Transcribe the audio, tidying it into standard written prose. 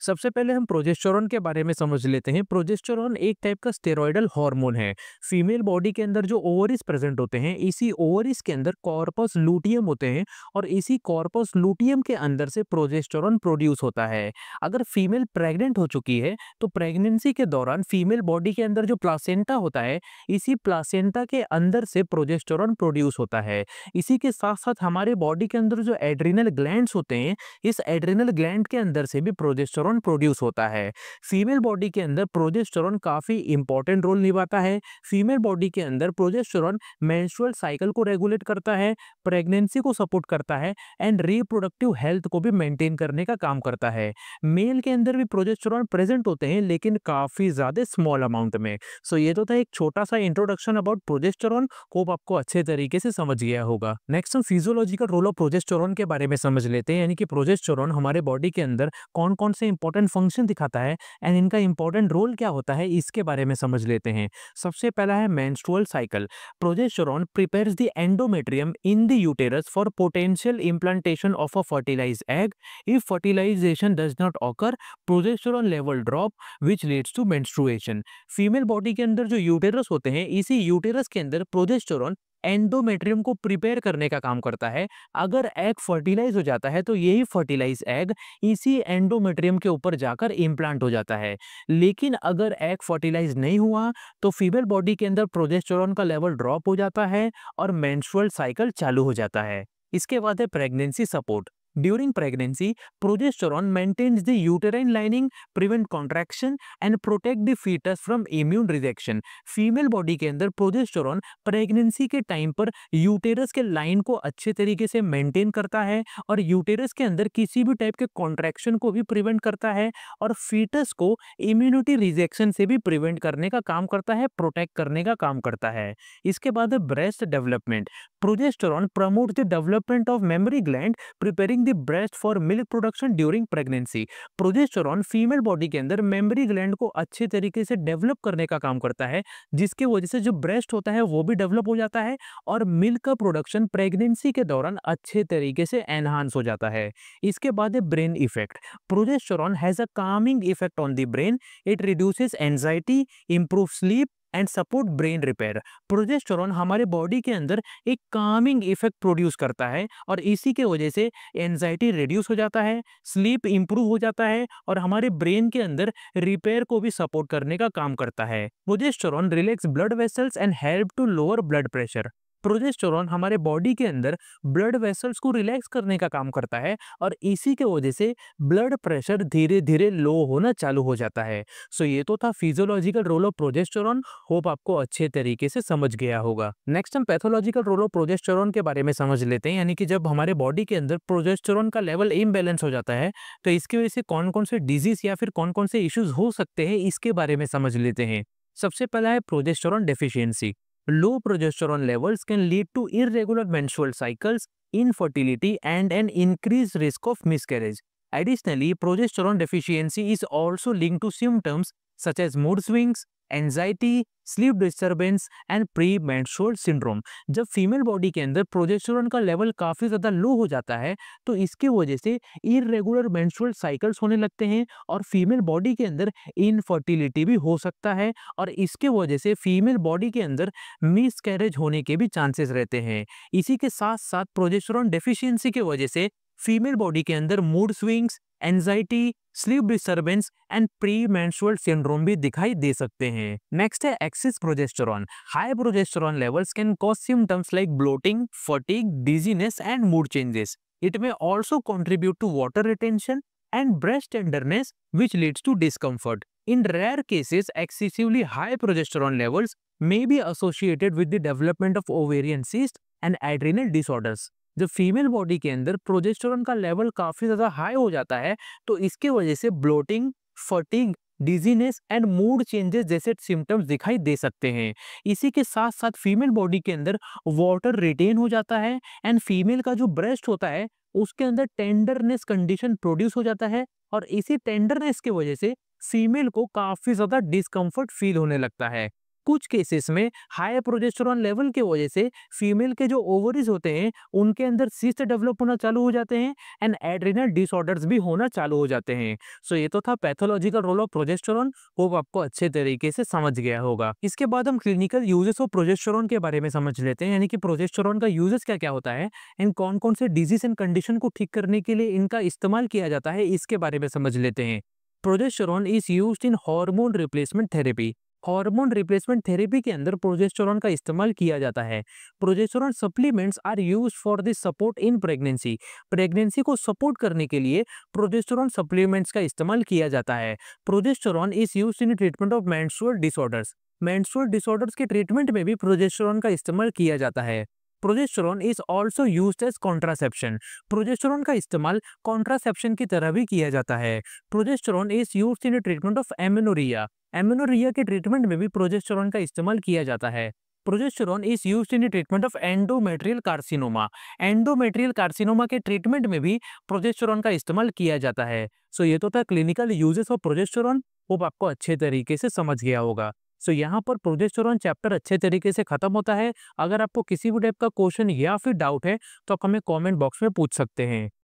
सबसे पहले हम प्रोजेस्टेरॉन के बारे में समझ लेते हैं। प्रोजेस्टेरॉन एक टाइप का स्टेरॉयडल हार्मोन है। फीमेल बॉडी के अंदर जो ओवरीज प्रेजेंट होते हैं, इसी ओवरीज के अंदर कॉर्पस लूटियम होते हैं और इसी कॉर्पस लूटियम के अंदर से प्रोजेस्टेरॉन प्रोड्यूस होता है। अगर फीमेल प्रेग्नेंट हो चुकी है तो प्रेगनेंसी के दौरान फीमेल बॉडी के अंदर जो प्लासेंटा होता है, इसी प्लासेंटा के अंदर से प्रोजेस्टेरॉन प्रोड्यूस होता है। इसी के साथ साथ हमारे बॉडी के अंदर जो एड्रिनल ग्लैंड्स होते हैं, इस एड्रिनल ग्लैंड के अंदर से भी प्रोजेस्टेरॉन प्रोड्यूस होता है। फीमेल बॉडी के अंदर प्रोजेस्टेरॉन काफी इंपॉर्टेंट रोल निभाता है। फीमेल बॉडी के अंदर प्रोजेस्टेरॉन मेंस्ट्रुअल साइकिल को रेगुलेट करता है, प्रेगनेंसी को सपोर्ट करता है एंड रिप्रोडक्टिव हेल्थ को भी मेंटेन करने का काम करता है। मेल के अंदर भी प्रोजेस्टेरॉन प्रेजेंट होते हैं, लेकिन काफी ज्यादा स्मॉल अमाउंट में। सो ये तो था एक छोटा सा इंट्रोडक्शन अबाउट प्रोजेस्टेरॉन। होप आपको अच्छे तरीके से समझ गया होगा। नेक्स्ट हम फिजियोलॉजिकल रोल ऑफ प्रोजेस्टेरॉन के बारे में समझ लेते हैं, यानी कि प्रोजेस्टेरॉन हमारे बॉडी के अंदर कौन कौन से इंपॉर्टेंट फंक्शन दिखाता है एंड इनका इंपॉर्टेंट रोल क्या होता है, इसके बारे में समझ लेते हैं। सबसे पहला है menstrual cycle. Progesterone prepares the endometrium in the uterus for potential implantation of a fertilised egg. If fertilisation does not occur, progesterone level drop which leads to menstruation. Female body के अंदर जो यूटेरस होते हैं, इसी uterus के अंदर progesterone endometrium को prepare करने का काम करता है। अगर एग फर्टिलाइज हो जाता है तो यही फर्टिलाइज एग इसी एंडोमेट्रियम के ऊपर जाकर इम्प्लांट हो जाता है। लेकिन अगर एग फर्टिलाइज नहीं हुआ तो फीमेल बॉडी के अंदर प्रोजेस्टेरॉन का लेवल ड्रॉप हो जाता है और मेंस्ट्रुअल साइकिल चालू हो जाता है। इसके बाद है pregnancy support. During pregnancy, progesterone maintains the uterine lining, prevent contraction and protect the foetus from immune rejection. Female body के अंदर प्रोजेस्टेरॉन प्रेगनेंसी के टाइम पर यूटेरस के लाइन को अच्छे तरीके से मेंटेन करता है और यूटेरस के अंदर किसी भी टाइप के कॉन्ट्रैक्शन को भी प्रिवेंट करता है और फीटस को इम्यूनिटी रिजेक्शन से भी प्रिवेंट करने का काम करता है, प्रोटेक्ट करने का काम करता है। इसके बाद है breast development. Progesterone promotes the development of memory gland, preparing the breast for milk production during pregnancy. Progesterone female body के अंदर मेमोरी ग्लैंड को अच्छे तरीके से डेवलप करने का काम करता है, जिसकी वजह से जो ब्रेस्ट होता है वो भी डेवलप हो जाता है और मिल्क का प्रोडक्शन प्रेगनेंसी के दौरान अच्छे तरीके से एनहांस हो जाता है। इसके बाद है brain effect. Progesterone has a Kameng effect on the brain. It reduces anxiety, improve sleep and support brain repair. Progesterone हमारे बॉडी के अंदर एक कामिंग इफेक्ट प्रोड्यूस करता है और इसी के वजह से एंजाइटी रिड्यूस हो जाता है, स्लीप इंप्रूव हो जाता है और हमारे ब्रेन के अंदर रिपेयर को भी सपोर्ट करने का काम करता है। Progesterone relax blood vessels and help to lower blood pressure. Progesterone हमारे बॉडी के अंदर ब्लड वेसल्स को रिलैक्स करने का काम करता है और इसी के वजह से ब्लड प्रेशर धीरे धीरे लो होना चालू हो जाता है। सो ये तो था physiological role of progesterone. Hope आपको अच्छे तरीके से समझ गया होगा। नेक्स्ट हम पैथोलॉजिकल रोल ऑफ प्रोजेस्टेरॉन के बारे में समझ लेते हैं, यानी कि जब हमारे बॉडी के अंदर प्रोजेस्टेरॉन का लेवल इम्बैलेंस हो जाता है तो इसकी वजह से कौन कौन से डिजीज या फिर कौन कौन से इश्यूज हो सकते हैं, इसके बारे में समझ लेते हैं। सबसे पहला है progesterone deficiency. Low progesterone levels can lead to irregular menstrual cycles, infertility, and an increased risk of miscarriage. Additionally, progesterone deficiency is also linked to symptoms such as mood swings, anxiety, sleep disturbance, and premenstrual syndrome. जब female body के अंदर progesterone का level काफ़ी ज़्यादा लो हो जाता है तो इसकी वजह से इरेगुलर मेंस्ट्रुअल साइकिल्स होने लगते हैं और फीमेल बॉडी के अंदर इनफर्टिलिटी भी हो सकता है और इसके वजह से फीमेल बॉडी के अंदर मिसकैरेज होने के भी चांसेस रहते हैं। इसी के साथ साथ प्रोजेस्टेरॉन डेफिशिएंसी की वजह से फीमेल बॉडी के अंदर mood swings, anxiety, sleep disturbance and premenstrual syndrome भी दिखाई दे सकते हैं। नेक्स्ट है excess progesterone. High progesterone levels can cause symptoms like bloating, fatigue, dizziness and mood changes. It may also contribute to water retention and breast tenderness, which leads to discomfort. In rare cases, excessively high progesterone levels may be associated with the development of ovarian cyst and adrenal disorders. जब female body के अंदर progesterone का level काफी ज्यादा high हो जाता है तो इसके वजह से bloating, fatigue, dizziness and mood changes जैसे सिम्टम्स दिखाई दे सकते हैं। इसी के साथ साथ फीमेल बॉडी के अंदर वाटर रिटेन हो जाता है एंड फीमेल का जो ब्रेस्ट होता है उसके अंदर टेंडरनेस कंडीशन प्रोड्यूस हो जाता है और इसी टेंडरनेस की वजह से फीमेल को काफी ज्यादा डिस्कम्फर्ट फील होने लगता है। कुछ केसेस में हाई प्रोजेस्टेरॉन लेवल की वजह से फीमेल के जो ओवरीज होते हैं उनके अंदर सिस्ट डेवलप होना चालू हो जाते हैं एंड एड्रिनल डिसऑर्डर्स भी होना चालू हो जाते हैं। सो ये तो था pathological role of progesterone. Hope आपको अच्छे तरीके से समझ गया होगा। इसके बाद हम क्लिनिकल यूजेस ऑफ प्रोजेस्टेरॉन के बारे में समझ लेते हैं, यानी कि प्रोजेस्टेरॉन का यूजेस क्या क्या होता है एंड कौन कौन से डिजीज एंड कंडीशन को ठीक करने के लिए इनका इस्तेमाल किया जाता है, इसके बारे में समझ लेते हैं। Progesterone is used in hormone replacement therapy. Hormone replacement therapy के अंदर प्रोजेस्टेरॉन का इस्तेमाल किया जाता है। Progesterone supplements are used for the support in pregnancy. Pregnancy को सपोर्ट करने के लिए प्रोजेस्टेरॉन सप्लीमेंट्स का इस्तेमाल किया जाता है। Progesterone is used in treatment of menstrual disorders. Menstrual disorders के ट्रीटमेंट में भी प्रोजेस्टेरॉन का इस्तेमाल किया जाता है। Progesterone is also used as contraception. Progesterone का इस्तेमाल कॉन्ट्रासेप्शन की तरह भी किया जाता है। Progesterone is used in treatment of amenorrhoea. Amenorrhoea के ट्रीटमेंट में भी प्रोजेस्टेरॉन का इस्तेमाल किया जाता है। Progesterone is used in treatment of endometrial carcinoma. Endometrial carcinoma के ट्रीटमेंट में भी प्रोजेस्टेरॉन का इस्तेमाल किया जाता है। सो ये तो था clinical uses of progesterone. Hope आपको अच्छे तरीके से समझ गया होगा। सो यहाँ पर प्रोजेस्टेरॉन चैप्टर अच्छे तरीके से खत्म होता है। अगर आपको किसी भी टाइप का क्वेश्चन या फिर डाउट है तो आप हमें कमेंट बॉक्स में पूछ सकते हैं।